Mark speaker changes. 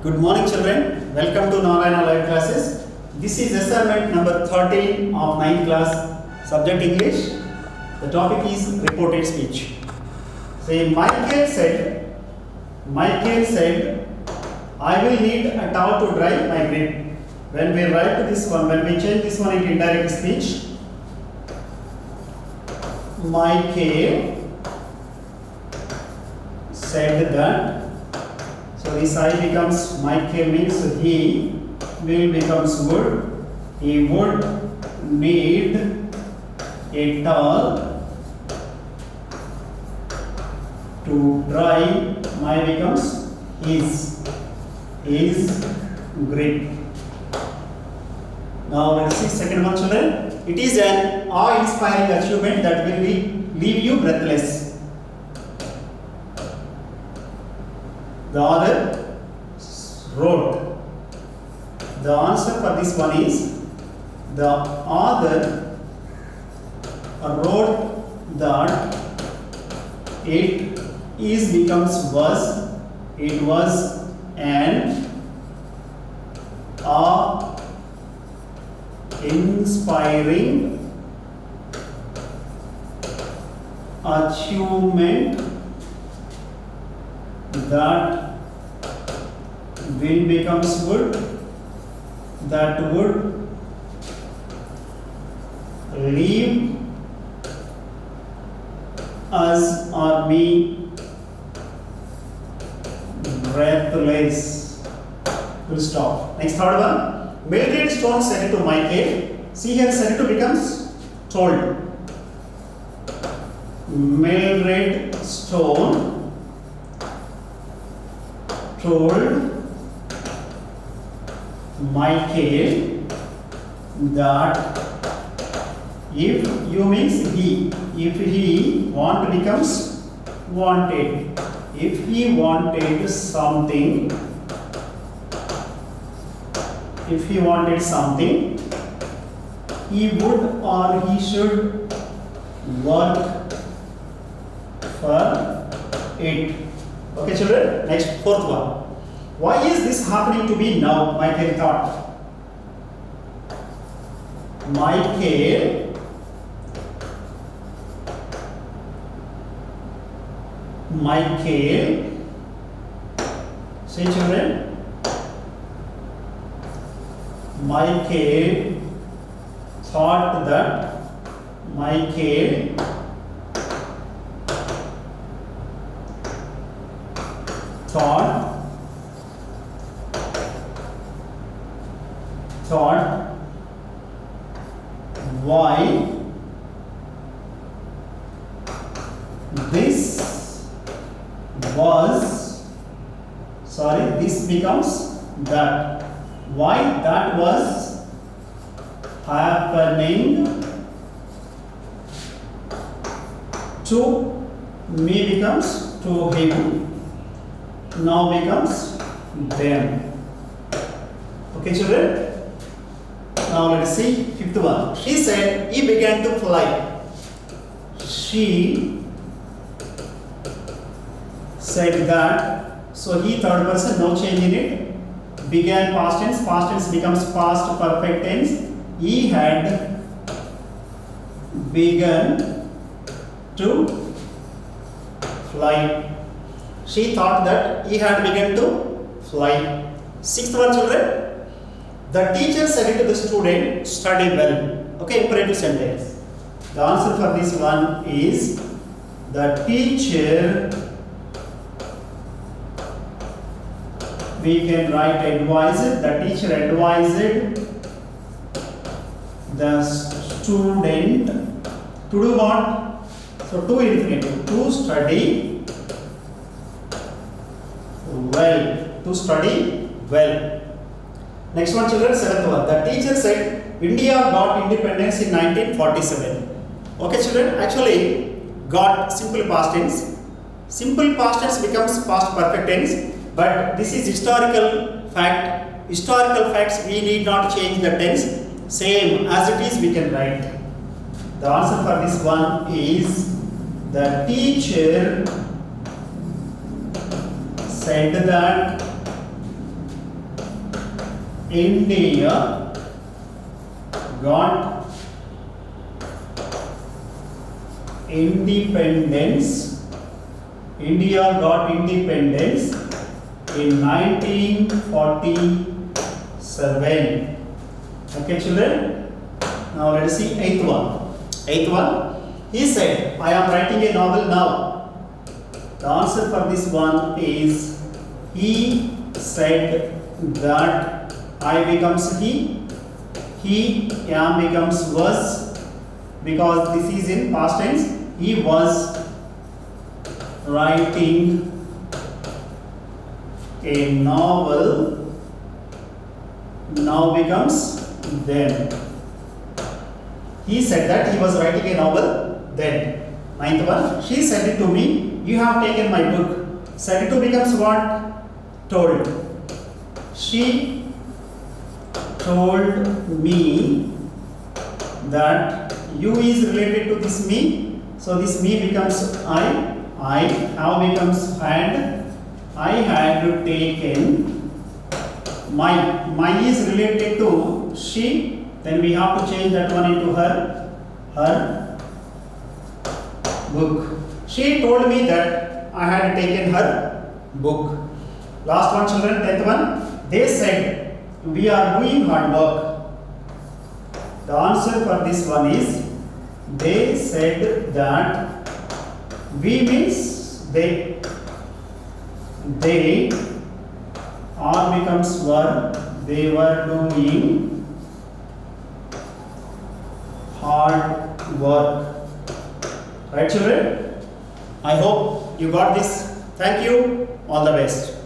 Speaker 1: Good morning children, welcome to Narayana Live Classes. This is assignment number 13 of 9th class, subject English. The topic is reported speech. Say Michael said, I will need a towel to dry my grip. When we write this one, when we change this one into indirect speech, Michael said that. So this I becomes Michael means he will becomes would. He would need a towel to dry my becomes his grip. Now let's see second one children. It is an awe-inspiring achievement that will leave you breathless. The author wrote. The answer for this one is the author wrote that it is becomes was. It was an awe-inspiring achievement that will becomes would, that would leave us or me breathless. Full stop. Next third one. Mildred Stone said to Michael. See here, said to becomes told. Mildred Stone told Michael that if you means he, if he want becomes wanted. If he wanted something, he would or he should work for it. Okay children, next fourth one. Why is this happening to me now? Michael thought. Michael say children. Michael thought that. Michael thought why this becomes that. Why that was happening to me becomes to him, now becomes them. Okay children, now let's see fifth one. She said he began to fly. She said that. So he third person, no change in it. Began past tense becomes past perfect tense. He had begun to fly. She thought that he had begun to fly. Sixth one children. The teacher said to the student, study well. Okay, imperative sentence. The answer for this one is the teacher, we can write advised. The teacher advised the student to do what? So to infinitive, to study well. To study well. Next one children, seventh one. The teacher said India got independence in 1947. Okay children, actually got simple past tense. Simple past tense becomes past perfect tense, but this is historical fact. Historical facts we need not change the tense. Same as it is we can write. The answer for this one is the teacher said that India got independence. India got independence in 1947. Okay, children. Now let us see eighth one. Eighth one. He said, I am writing a novel now. The answer for this one is he said that I becomes he am becomes was, because this is in past tense. He was writing a novel, now becomes then. He said that he was writing a novel then. Ninth one, she said it to me, you have taken my book. Said it to becomes what? Told. She told me that you is related to this me. So this me becomes I have becomes had. I had taken. My is related to she. Then we have to change that one into her book. She told me that I had taken her book. Last one, children, 10th one. They said we are doing hard work. The answer for this one is they said that we means they are becomes were, they were doing hard work. Right, children? I hope you got this. Thank you. All the best.